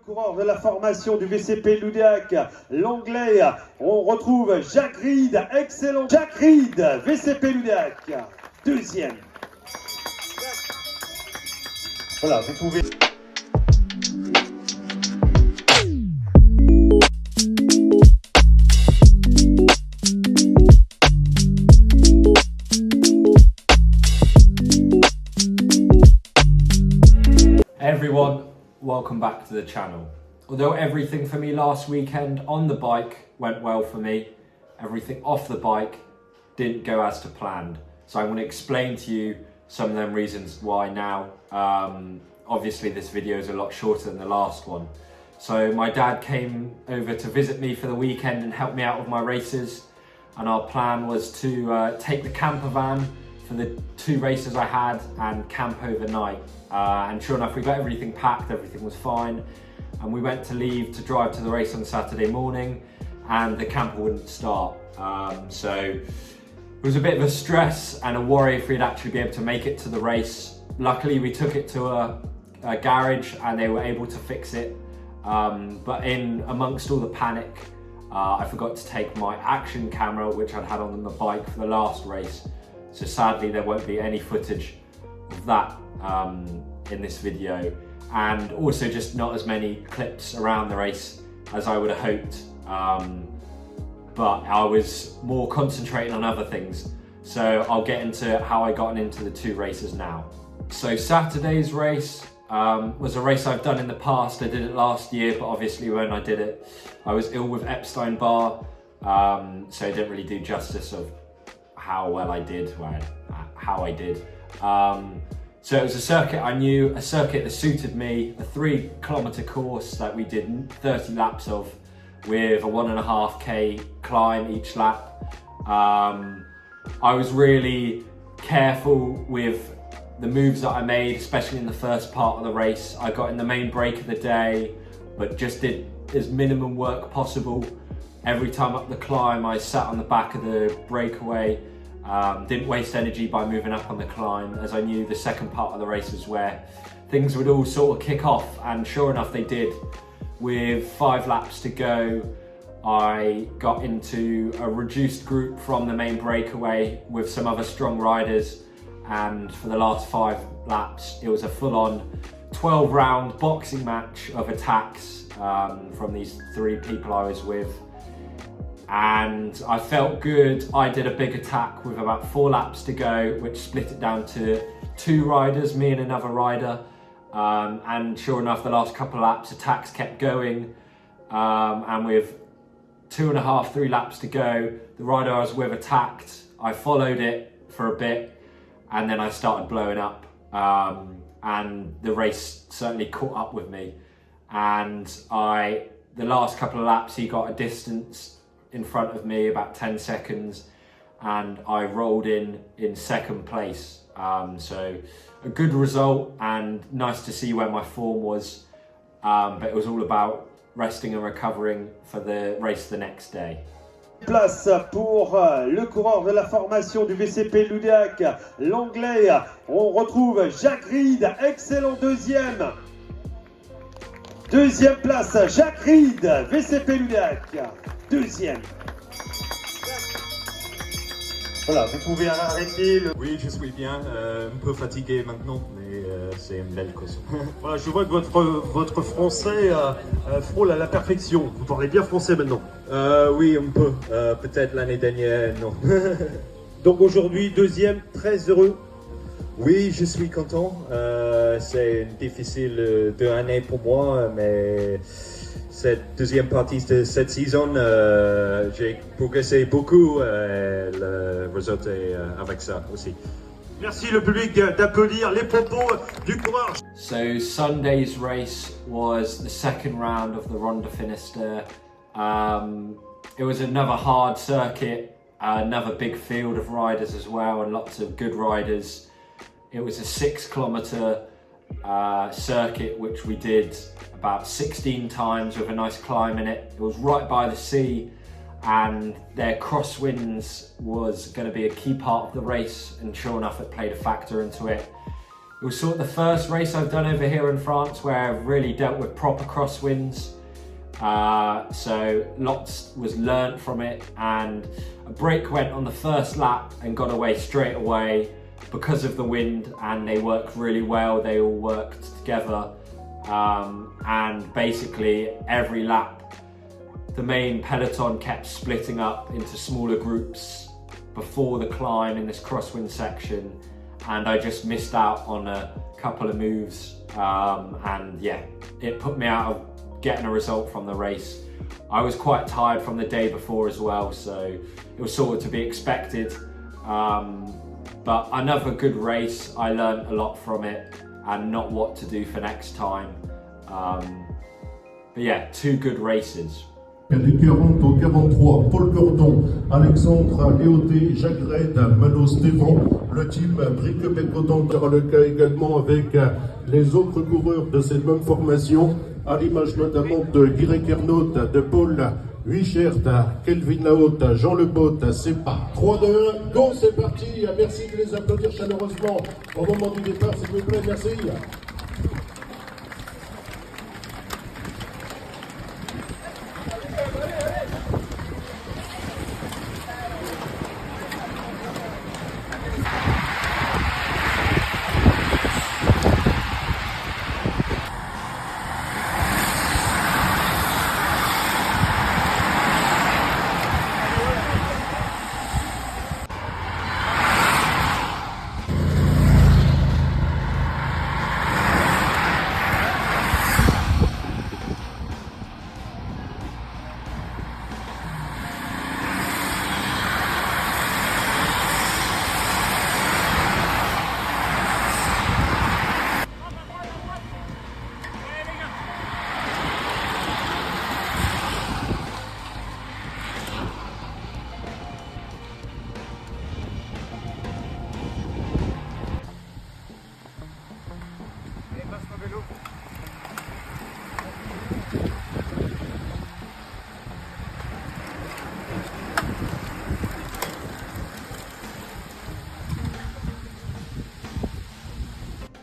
Coureur de la formation du VCP Loudéac, l'anglais, on retrouve Jacques Reed, excellent Jacques Reed, VCP Loudéac, deuxième. Voilà, vous pouvez... Everyone, welcome back to the channel. Although everything for me last weekend on the bike went well for me, everything off the bike didn't go as to planned. So I'm going to explain to you some of them reasons why now. Obviously this video is a lot shorter than the last one. So my dad came over to visit me for the weekend and help me out with my races. And our plan was to take the camper van for the 2 races I had and camp overnight. And sure enough, we got everything packed, everything was fine. And we went to leave to drive to the race on Saturday morning and the camper wouldn't start. So it was a bit of a stress and a worry if we'd actually be able to make it to the race. Luckily, we took it to a garage and they were able to fix it. But in amongst all the panic, I forgot to take my action camera, which I'd had on the bike for the last race. So sadly, there won't be any footage of that in this video, and also just not as many clips around the race as I would have hoped, but I was more concentrating on other things, so I'll get into how I got into the 2 races now. So Saturday's race was a race I've done in the past. I did it last year, but obviously when I did it I was ill with Epstein-Barr, so it didn't really do justice of how well I did, how I did. So it was a circuit I knew, a circuit that suited me, a 3-kilometer course that we did 30 laps of with a 1.5k climb each lap. I was really careful with the moves that I made, especially in the first part of the race. I got in the main break of the day, but just did as minimum work possible. Every time up the climb, I sat on the back of the breakaway. Didn't waste energy by moving up on the climb, as I knew the second part of the race was where things would all sort of kick off, and sure enough they did. With 5 laps to go, I got into a reduced group from the main breakaway with some other strong riders, and for the last 5 laps it was a full-on 12-round boxing match of attacks from these 3 people I was with. And I felt good. I did a big attack with about 4 laps to go, which split it down to 2 riders, me and another rider. And sure enough, the last couple of laps, attacks kept going. And with 2.5, 3 laps to go, the rider I was with attacked. I followed it for a bit, and then I started blowing up. And the race certainly caught up with me. And the last couple of laps, he got a distance in front of me, about 10 seconds, and I rolled in second place. So a good result and nice to see where my form was, but it was all about resting and recovering for the race the next day. Place pour le coureur de la formation du VCP Loudéac, l'anglais, on retrouve Jacques Reed, excellent deuxième. Deuxième place, Jacques Reed, VCP Loudéac, deuxième. Voilà, vous pouvez arrêter le... Oui, je suis bien, un peu fatigué maintenant, mais c'est une belle course. Voilà, je vois que votre français frôle à la perfection. Vous parlez bien français maintenant. Oui, un peu. Peut-être l'année dernière, non. Donc aujourd'hui, deuxième, très heureux. Oui, je suis content. C'est une difficile 2 années pour moi, mais cette deuxième partie de cette saison, j'ai progressé beaucoup. Le résultat est avec ça aussi. Merci le public d'applaudir les propos du coureur. So Sunday's race was the second round of the Ronde Finistère. It was another hard circuit, another big field of riders as well, and lots of good riders. It was a 6-kilometer circuit which we did about 16 times with a nice climb in it. It was right by the sea, and their crosswinds was going to be a key part of the race, and sure enough it played a factor into it. It was sort of the first race I've done over here in France where I've really dealt with proper crosswinds. So lots was learnt from it, and a brake went on the first lap and got away straight away because of the wind, and they worked really well. They all worked together, and basically every lap the main peloton kept splitting up into smaller groups before the climb in this crosswind section, and I just missed out on a couple of moves, and yeah, it put me out of getting a result from the race. I was quite tired from the day before as well, so it was sort of to be expected, but another good race. I learned a lot from it and not what to do for next time, but yeah, 2 good races. Les 40 au 43, Paul Gordon, Alexandre Léoté, Jacques Red, Mano Stéphane, le team Brique-Bécoton sera le cas également avec les autres coureurs de cette même formation, à l'image notamment de Guirec Ernaut, de Paul Huichert, Kelvin Lahaute, Jean Lebot, c'est pas 3, 2, 1, go, c'est parti, merci de les applaudir chaleureusement au moment du départ, s'il vous plaît, merci.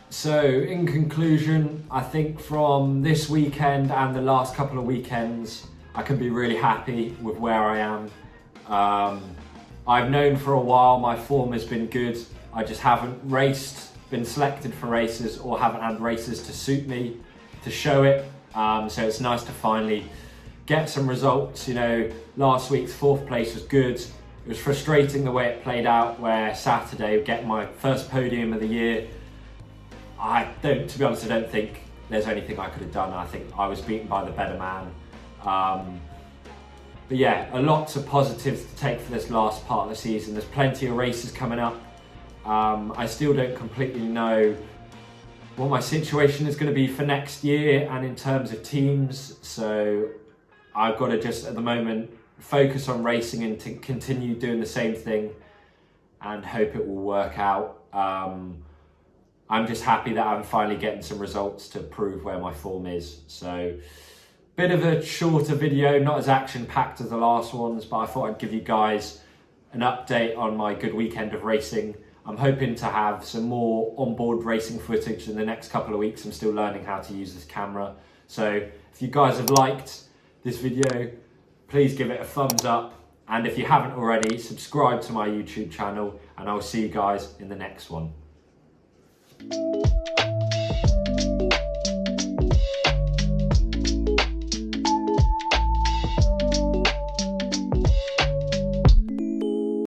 So in conclusion, I think from this weekend and the last couple of weekends, I can be really happy with where I am. I've known for a while my form has been good. I just haven't been selected for races, or haven't had races to suit me to show it. So it's nice to finally get some results. You know, last week's 4th place was good. It was frustrating the way it played out, where Saturday get my first podium of the year. To be honest, I don't think there's anything I could have done. I think I was beaten by the better man. But yeah, lots of positives to take for this last part of the season. There's plenty of races coming up. I still don't completely know what my situation is going to be for next year and in terms of teams. So I've got to just, at the moment, focus on racing and to continue doing the same thing and hope it will work out. I'm just happy that I'm finally getting some results to prove where my form is. So, bit of a shorter video, not as action-packed as the last ones, but I thought I'd give you guys an update on my good weekend of racing. I'm hoping to have some more onboard racing footage in the next couple of weeks. I'm still learning how to use this camera. So, if you guys have liked this video, please give it a thumbs up. And if you haven't already, subscribe to my YouTube channel, and I'll see you guys in the next one.